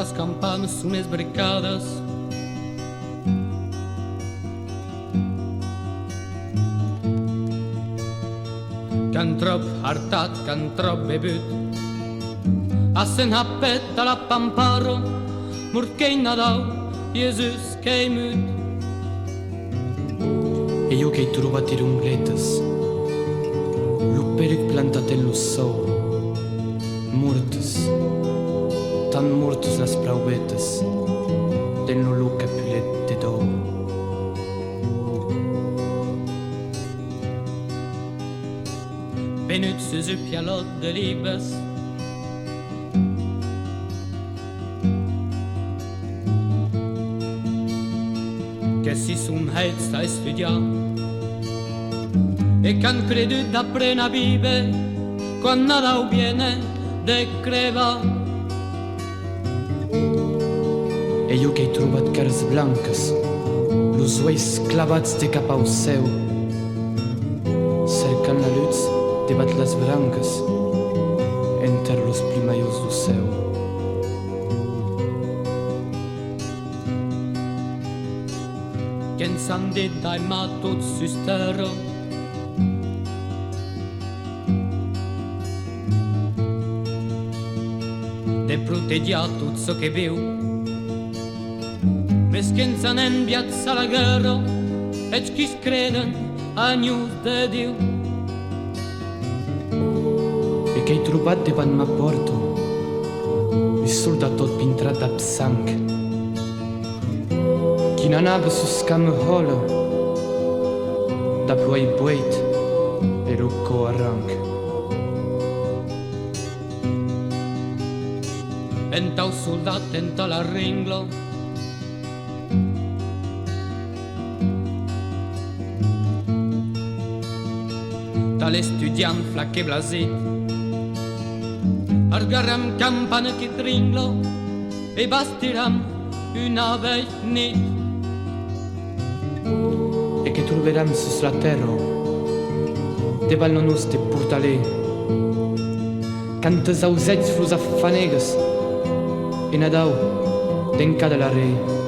las campanas son esbricadas. Can trop hartat, can trop bebut. Assen happet alla pamparo, murkei nadau, Jesus kei mut. E io che trovati rumbletas, lo peric plantat en lo sol, mortes, tan mortes las praubetas, den lo loca pulet de dor. Venut sus pialot de libes. Che si sun heiz a studiar e can credut da prena vive quan nadau viene de creva. E io che trobat cars blancas, los ueis clavats de cap au seu, cercan la luz debat las brancas enter los primaios do céu. Qu'en s'han dit daima tot sustero. De protegia tot so che viu. Mes qu'en s'han enviat a la guerra, et qui creden a gnus de Diu. E che hai trobat devan ma porto, il soldat tot pintrat d'ab sang. Qui n'anava sus cam hola, da ploi bueit e rucco arranc. Entau soldat enta la ringlo. Tal estudiant flac e blasit. Argaram campana che tringlo e bastiram una vei nit. E che troveram sus la terra, deval non nos de purtale, cantes ausets flus affanegas, e nadau, denca de la re.